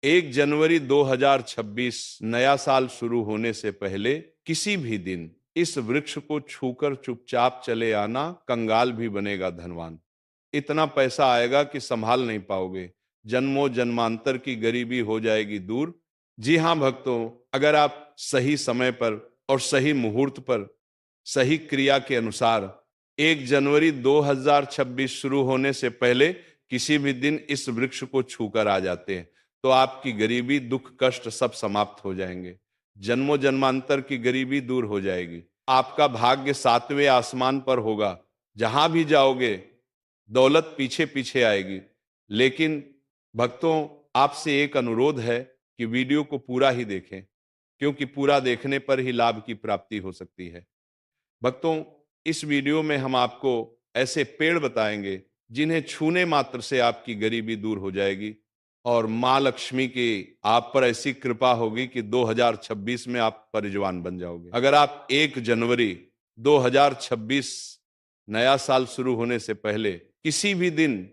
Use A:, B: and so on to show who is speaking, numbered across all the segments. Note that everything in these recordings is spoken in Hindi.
A: 1 जनवरी 2026 नया साल शुरू होने से पहले किसी भी दिन इस वृक्ष को छूकर चुपचाप चले आना, कंगाल भी बनेगा धनवान। इतना पैसा आएगा कि संभाल नहीं पाओगे। जन्मों जन्मांतर की गरीबी हो जाएगी दूर। जी हाँ भक्तों, अगर आप सही समय पर और सही मुहूर्त पर सही क्रिया के अनुसार 1 जनवरी 2026 शुरू होने से पहले किसी भी दिन इस वृक्ष को छूकर आ जाते हैं तो आपकी गरीबी, दुख, कष्ट सब समाप्त हो जाएंगे। जन्मों जन्मांतर की गरीबी दूर हो जाएगी। आपका भाग्य 7वें आसमान पर होगा। जहां भी जाओगे दौलत पीछे पीछे आएगी। लेकिन भक्तों, आपसे एक अनुरोध है कि वीडियो को पूरा ही देखें, क्योंकि पूरा देखने पर ही लाभ की प्राप्ति हो सकती है। भक्तों, इस वीडियो में हम आपको ऐसे पेड़ बताएंगे जिन्हें छूने मात्र से आपकी गरीबी दूर हो जाएगी और माँ लक्ष्मी की आप पर ऐसी कृपा होगी कि 2026 में आप परिजवान बन जाओगे। अगर आप 1 जनवरी 2026 नया साल शुरू होने से पहले किसी भी दिन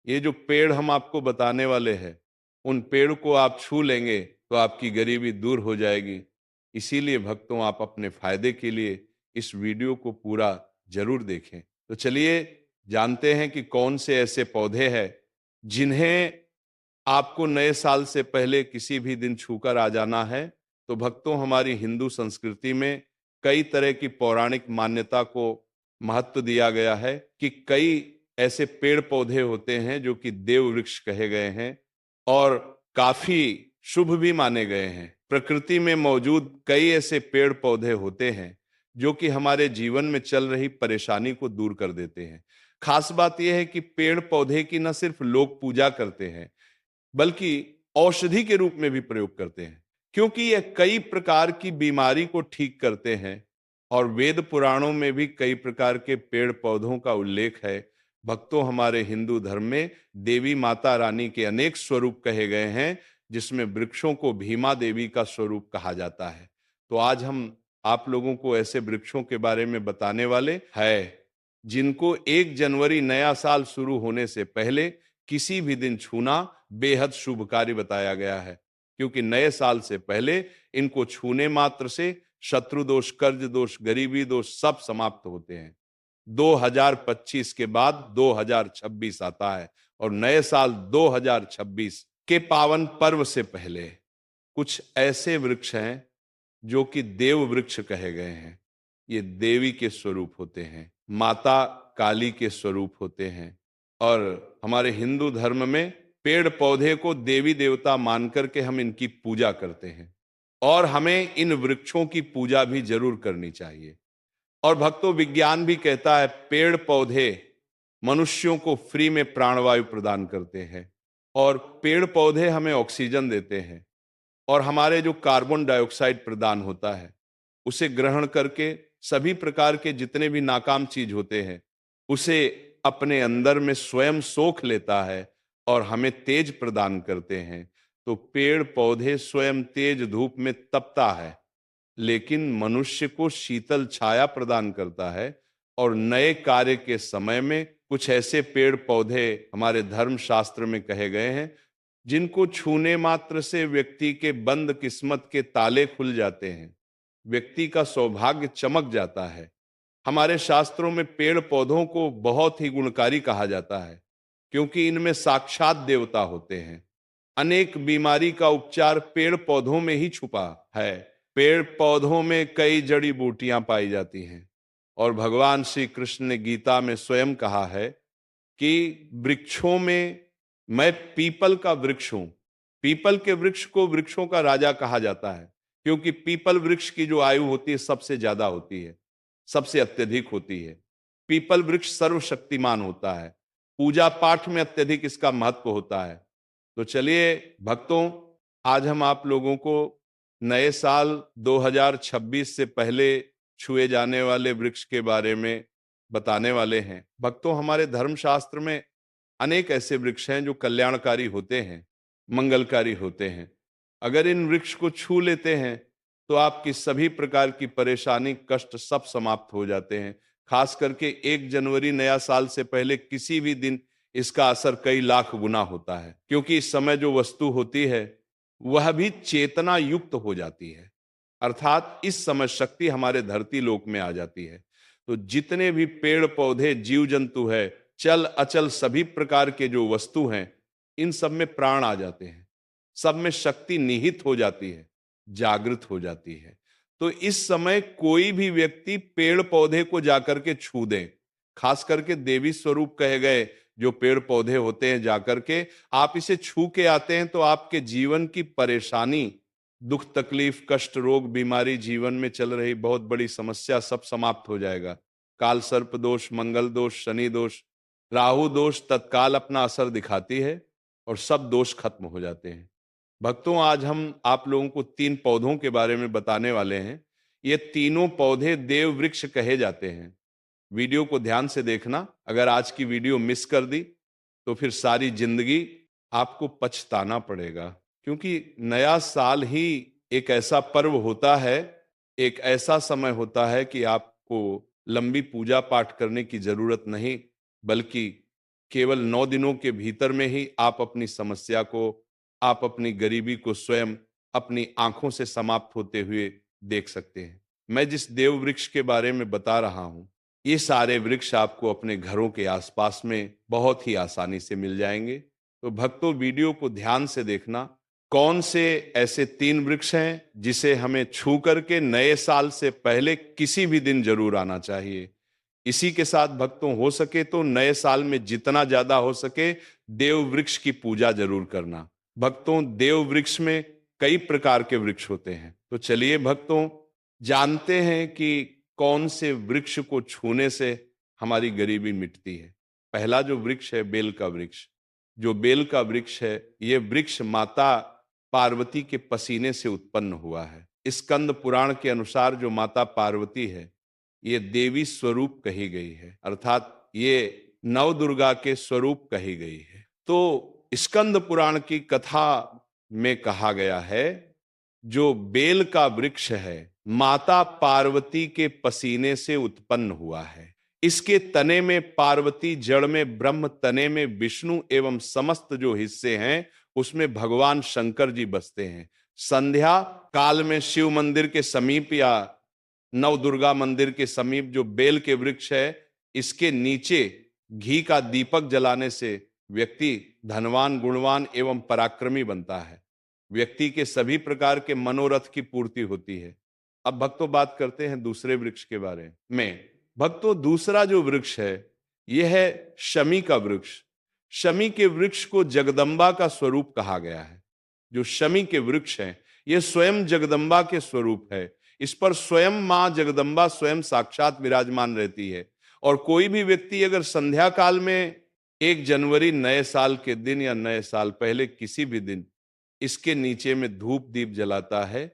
A: ये जो पेड़ हम आपको बताने वाले हैं, उन पेड़ को आप छू लेंगे तो आपकी गरीबी दूर हो जाएगी। इसीलिए भक्तों, आप अपने फायदे के लिए इस वीडियो को पूरा जरूर देखें। तो चलिए जानते हैं कि कौन से ऐसे पौधे हैं जिन्हें आपको नए साल से पहले किसी भी दिन छूकर आ जाना है। तो भक्तों, हमारी हिंदू संस्कृति में कई तरह की पौराणिक मान्यता को महत्व दिया गया है कि कई ऐसे पेड़ पौधे होते हैं जो कि देव वृक्ष कहे गए हैं और काफी शुभ भी माने गए हैं। प्रकृति में मौजूद कई ऐसे पेड़ पौधे होते हैं जो कि हमारे जीवन में चल रही परेशानी को दूर कर देते हैं। खास बात यह है कि पेड़ पौधे की न सिर्फ लोग पूजा करते हैं बल्कि औषधि के रूप में भी प्रयोग करते हैं, क्योंकि यह कई प्रकार की बीमारी को ठीक करते हैं। और वेद पुराणों में भी कई प्रकार के पेड़ पौधों का उल्लेख है। भक्तों, हमारे हिंदू धर्म में देवी माता रानी के अनेक स्वरूप कहे गए हैं, जिसमें वृक्षों को भीमा देवी का स्वरूप कहा जाता है। तो आज हम आप लोगों को ऐसे वृक्षों के बारे में बताने वाले हैं जिनको 1 जनवरी नया साल शुरू होने से पहले किसी भी दिन छूना बेहद शुभ कार्य बताया गया है, क्योंकि नए साल से पहले इनको छूने मात्र से शत्रु दोष, कर्ज दोष, गरीबी दोष सब समाप्त होते हैं। 2025 के बाद 2026 आता है और नए साल 2026 के पावन पर्व से पहले कुछ ऐसे वृक्ष हैं जो कि देव वृक्ष कहे गए हैं। ये देवी के स्वरूप होते हैं, माता काली के स्वरूप होते हैं। और हमारे हिंदू धर्म में पेड़ पौधे को देवी देवता मान करके हम इनकी पूजा करते हैं और हमें इन वृक्षों की पूजा भी जरूर करनी चाहिए। और भक्तों, विज्ञान भी कहता है पेड़ पौधे मनुष्यों को फ्री में प्राणवायु प्रदान करते हैं और पेड़ पौधे हमें ऑक्सीजन देते हैं और हमारे जो कार्बन डाइऑक्साइड प्रदान होता है उसे ग्रहण करके सभी प्रकार के जितने भी नाकाम चीज होते हैं उसे अपने अंदर में स्वयं सोख लेता है और हमें तेज प्रदान करते हैं। तो पेड़ पौधे स्वयं तेज धूप में तपता है, लेकिन मनुष्य को शीतल छाया प्रदान करता है। और नए कार्य के समय में कुछ ऐसे पेड़ पौधे हमारे धर्म शास्त्र में कहे गए हैं जिनको छूने मात्र से व्यक्ति के बंद किस्मत के ताले खुल जाते हैं, व्यक्ति का सौभाग्य चमक जाता है। हमारे शास्त्रों में पेड़ पौधों को बहुत ही गुणकारी कहा जाता है, क्योंकि इनमें साक्षात देवता होते हैं। अनेक बीमारी का उपचार पेड़ पौधों में ही छुपा है। पेड़ पौधों में कई जड़ी बूटियां पाई जाती हैं और भगवान श्री कृष्ण ने गीता में स्वयं कहा है कि वृक्षों में मैं पीपल का वृक्ष हूं। पीपल के वृक्ष को वृक्षों का राजा कहा जाता है, क्योंकि पीपल वृक्ष की जो आयु होती है सबसे ज्यादा होती है, सबसे अत्यधिक होती है। पीपल वृक्ष सर्वशक्तिमान होता है, पूजा पाठ में अत्यधिक इसका महत्व होता है। तो चलिए भक्तों, आज हम आप लोगों को नए साल 2026 से पहले छुए जाने वाले वृक्ष के बारे में बताने वाले हैं। भक्तों, हमारे धर्मशास्त्र में अनेक ऐसे वृक्ष हैं जो कल्याणकारी होते हैं, मंगलकारी होते हैं। अगर इन वृक्ष को छू लेते हैं तो आपकी सभी प्रकार की परेशानी, कष्ट सब समाप्त हो जाते हैं। खास करके 1 जनवरी नया साल से पहले किसी भी दिन इसका असर कई लाख गुना होता है, क्योंकि इस समय जो वस्तु होती है वह भी चेतना युक्त हो जाती है, अर्थात इस समझ शक्ति हमारे धरती लोक में आ जाती है। तो जितने भी पेड़ पौधे जीव जंतु है, चल अचल सभी प्रकार के जो वस्तु हैं, इन सब में प्राण आ जाते हैं, सब में शक्ति निहित हो जाती है, जागृत हो जाती है। तो इस समय कोई भी व्यक्ति पेड़ पौधे को जाकर के छू दे, खास करके देवी स्वरूप कहे गए जो पेड़ पौधे होते हैं, जाकर के आप इसे छू के आते हैं तो आपके जीवन की परेशानी, दुख तकलीफ कष्ट रोग बीमारी, जीवन में चल रही बहुत बड़ी समस्या सब समाप्त हो जाएगा। काल सर्प दोष, मंगल दोष, शनि दोष, राहु दोष तत्काल अपना असर दिखाती है और सब दोष खत्म हो जाते हैं। भक्तों, आज हम आप लोगों को 3 पौधों के बारे में बताने वाले हैं। ये तीनों पौधे देव वृक्ष कहे जाते हैं। वीडियो को ध्यान से देखना, अगर आज की वीडियो मिस कर दी तो फिर सारी जिंदगी आपको पछताना पड़ेगा, क्योंकि नया साल ही एक ऐसा पर्व होता है, एक ऐसा समय होता है कि आपको लंबी पूजा पाठ करने की जरूरत नहीं, बल्कि केवल 9 दिनों के भीतर में ही आप अपनी समस्या को, आप अपनी गरीबी को स्वयं अपनी आंखों से समाप्त होते हुए देख सकते हैं। मैं जिस देव वृक्ष के बारे में बता रहा हूं, ये सारे वृक्ष आपको अपने घरों के आसपास में बहुत ही आसानी से मिल जाएंगे। तो भक्तों, वीडियो को ध्यान से देखना। कौन से ऐसे 3 वृक्ष हैं जिसे हमें छू करके नए साल से पहले किसी भी दिन जरूर आना चाहिए। इसी के साथ भक्तों, हो सके तो नए साल में जितना ज्यादा हो सके देव वृक्ष की पूजा जरूर करना। भक्तों, देव वृक्ष में कई प्रकार के वृक्ष होते हैं। तो चलिए भक्तों, जानते हैं कि कौन से वृक्ष को छूने से हमारी गरीबी मिटती है। पहला जो वृक्ष है, बेल का वृक्ष। जो बेल का वृक्ष है, ये वृक्ष माता पार्वती के पसीने से उत्पन्न हुआ है। स्कंद पुराण के अनुसार जो माता पार्वती है, ये देवी स्वरूप कही गई है, अर्थात ये नव दुर्गा के स्वरूप कही गई है। तो स्कंद पुराण की कथा में कहा गया है, जो बेल का वृक्ष है माता पार्वती के पसीने से उत्पन्न हुआ है। इसके तने में पार्वती, जड़ में ब्रह्म, तने में विष्णु एवं समस्त जो हिस्से हैं उसमें भगवान शंकर जी बसते हैं। संध्या काल में शिव मंदिर के समीप या नव दुर्गा मंदिर के समीप जो बेल के वृक्ष है, इसके नीचे घी का दीपक जलाने से व्यक्ति धनवान, गुणवान एवं पराक्रमी बनता है। व्यक्ति के सभी प्रकार के मनोरथ की पूर्ति होती है। अब भक्तों, बात करते हैं दूसरे वृक्ष के बारे में। भक्तों, दूसरा जो वृक्ष है यह है शमी का वृक्ष। शमी के वृक्ष को जगदम्बा का स्वरूप कहा गया है। जो शमी के वृक्ष हैं, ये स्वयं जगदम्बा के स्वरूप है। इस पर स्वयं मां जगदम्बा स्वयं साक्षात विराजमान रहती है। और कोई भी व्यक्ति अगर संध्या काल में 1 जनवरी नए साल के दिन या नए साल पहले किसी भी दिन इसके नीचे में धूप दीप जलाता है,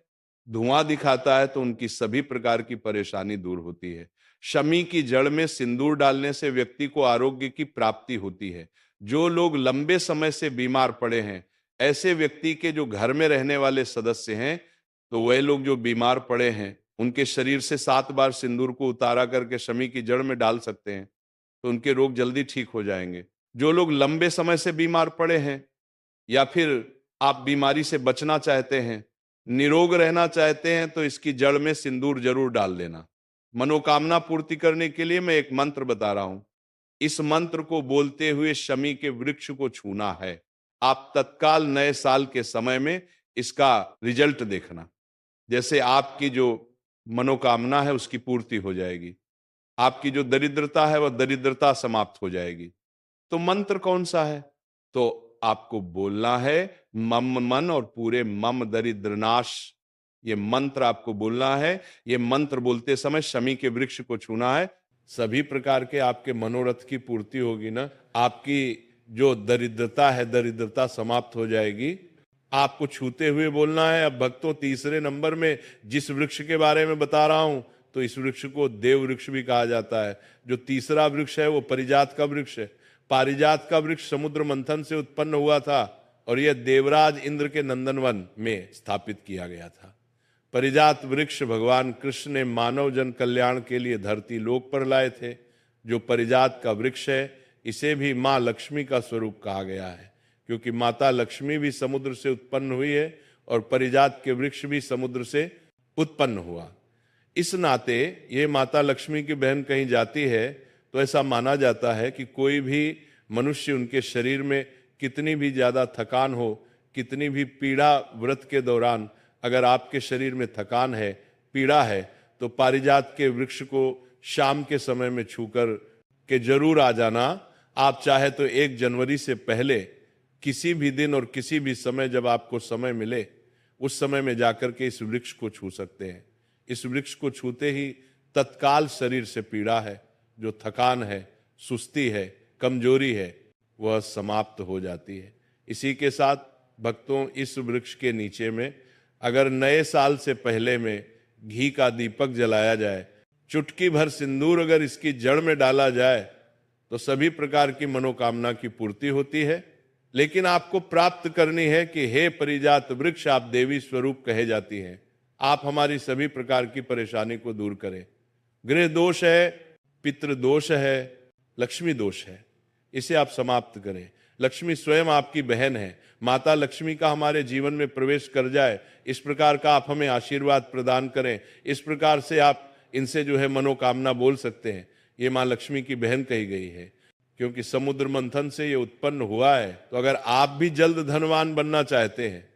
A: धुआं दिखाता है, तो उनकी सभी प्रकार की परेशानी दूर होती है। शमी की जड़ में सिंदूर डालने से व्यक्ति को आरोग्य की प्राप्ति होती है। जो लोग लंबे समय से बीमार पड़े हैं, ऐसे व्यक्ति के जो घर में रहने वाले सदस्य हैं, तो वह लोग जो बीमार पड़े हैं, उनके शरीर से 7 बार सिंदूर को उतारा करके शमी की जड़ में डाल सकते हैं, तो उनके रोग जल्दी ठीक हो जाएंगे। जो लोग लंबे समय से बीमार पड़े हैं, या फिर आप बीमारी से बचना चाहते हैं, निरोग रहना चाहते हैं, तो इसकी जड़ में सिंदूर जरूर डाल देना। मनोकामना पूर्ति करने के लिए मैं एक मंत्र बता रहा हूं। इस मंत्र को बोलते हुए शमी के वृक्ष को छूना है। आप तत्काल नए साल के समय में इसका रिजल्ट देखना। जैसे आपकी जो मनोकामना है उसकी पूर्ति हो जाएगी, आपकी जो दरिद्रता है वह दरिद्रता समाप्त हो जाएगी। तो मंत्र कौन सा है? तो आपको बोलना है मम मन और पूरे मम दरिद्रनाश। ये मंत्र आपको बोलना है। ये मंत्र बोलते समय शमी के वृक्ष को छूना है। सभी प्रकार के आपके मनोरथ की पूर्ति होगी ना, आपकी जो दरिद्रता है दरिद्रता समाप्त हो जाएगी। आपको छूते हुए बोलना है। अब भक्तों, तीसरे नंबर में जिस वृक्ष के बारे में बता रहा हूं, तो इस वृक्ष को देव वृक्ष भी कहा जाता है। जो तीसरा वृक्ष है वो पारिजात का वृक्ष है। पारिजात का वृक्ष समुद्र मंथन से उत्पन्न हुआ था और यह देवराज इंद्र के नंदनवन में स्थापित किया गया था। पारिजात वृक्ष भगवान कृष्ण ने मानव जन कल्याण के लिए धरती लोक पर लाए थे। जो पारिजात का वृक्ष है, इसे भी मां लक्ष्मी का स्वरूप कहा गया है, क्योंकि माता लक्ष्मी भी समुद्र से उत्पन्न हुई है और परिजात के वृक्ष भी समुद्र से उत्पन्न हुआ। इस नाते ये माता लक्ष्मी की बहन कहीं जाती है तो ऐसा माना जाता है कि कोई भी मनुष्य उनके शरीर में कितनी भी ज्यादा थकान हो, कितनी भी पीड़ा व्रत के दौरान, अगर आपके शरीर में थकान है, पीड़ा है, तो पारिजात के वृक्ष को शाम के समय में छूकर के जरूर आ जाना। आप चाहे तो 1 जनवरी से पहले किसी भी दिन और किसी भी समय जब आपको समय मिले उस समय में जाकर के इस वृक्ष को छू सकते हैं। इस वृक्ष को छूते ही तत्काल शरीर से पीड़ा है, जो थकान है, सुस्ती है, कमजोरी है, वह समाप्त हो जाती है। इसी के साथ भक्तों, इस वृक्ष के नीचे में अगर नए साल से पहले में घी का दीपक जलाया जाए, चुटकी भर सिंदूर अगर इसकी जड़ में डाला जाए तो सभी प्रकार की मनोकामना की पूर्ति होती है। लेकिन आपको प्राप्त करनी है कि हे परिजात वृक्ष, आप देवी स्वरूप कहे जाती हैं, आप हमारी सभी प्रकार की परेशानी को दूर करें। गृह दोष है, पितृ दोष है, लक्ष्मी दोष है, इसे आप समाप्त करें। लक्ष्मी स्वयं आपकी बहन है। माता लक्ष्मी का हमारे जीवन में प्रवेश कर जाए, इस प्रकार का आप हमें आशीर्वाद प्रदान करें। इस प्रकार से आप इनसे जो है मनोकामना बोल सकते हैं। ये माँ लक्ष्मी की बहन कही गई है, क्योंकि समुद्र मंथन से ये उत्पन्न हुआ है। तो अगर आप भी जल्द धनवान बनना चाहते हैं,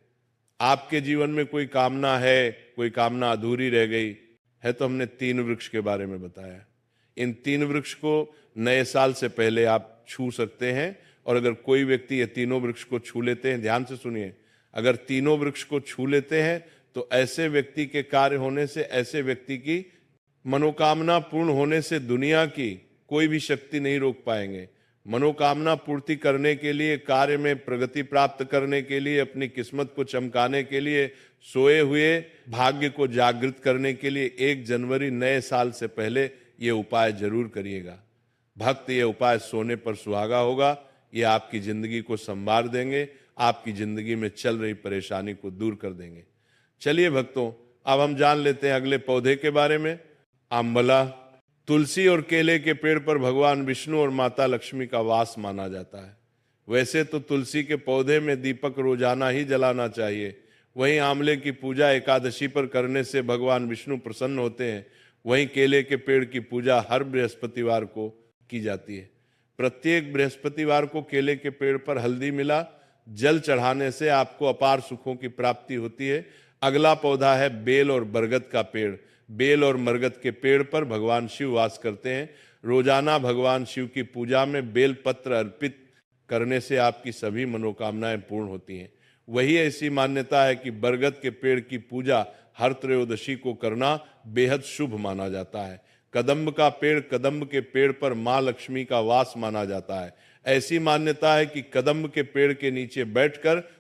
A: आपके जीवन में कोई कामना है, कोई कामना अधूरी रह गई है, तो हमने 3 वृक्ष के बारे में बताया। इन 3 वृक्ष को नए साल से पहले आप छू सकते हैं। और अगर कोई व्यक्ति ये तीनों वृक्ष को छू लेते हैं, ध्यान से सुनिए, अगर तीनों वृक्ष को छू लेते हैं तो ऐसे व्यक्ति के कार्य होने से, ऐसे व्यक्ति की मनोकामना पूर्ण होने से दुनिया की कोई भी शक्ति नहीं रोक पाएंगे। मनोकामना पूर्ति करने के लिए, कार्य में प्रगति प्राप्त करने के लिए, अपनी किस्मत को चमकाने के लिए, सोए हुए भाग्य को जागृत करने के लिए 1 जनवरी नए साल से पहले ये उपाय जरूर करिएगा। भक्त ये उपाय सोने पर सुहागा होगा, ये आपकी जिंदगी को संवार देंगे, आपकी जिंदगी में चल रही परेशानी को दूर कर देंगे। चलिए भक्तों, अब हम जान लेते हैं अगले पौधे के बारे में। आंवला, तुलसी और केले के पेड़ पर भगवान विष्णु और माता लक्ष्मी का वास माना जाता है। वैसे तो तुलसी के पौधे में दीपक रोजाना ही जलाना चाहिए, वहीं आंवले की पूजा एकादशी पर करने से भगवान विष्णु प्रसन्न होते हैं। वहीं केले के पेड़ की पूजा हर बृहस्पतिवार को की जाती है। प्रत्येक बृहस्पतिवार को केले के पेड़ पर हल्दी मिला जल चढ़ाने से आपको अपार सुखों की प्राप्ति होती है। अगला पौधा है बेल और बरगद का पेड़। बेल और बरगद के पेड़ पर भगवान शिव वास करते हैं। रोजाना भगवान शिव की पूजा में बेल पत्र अर्पित करने से आपकी सभी मनोकामनाएं पूर्ण होती हैं। वही ऐसी मान्यता है कि बरगद के पेड़ की पूजा हर त्रयोदशी को करना बेहद शुभ माना जाता है। कदम्ब का पेड़, कदम्ब के पेड़ पर मां लक्ष्मी का वास माना जाता है। ऐसी मान्यता है कि कदम्ब के पेड़ के नीचे बैठकर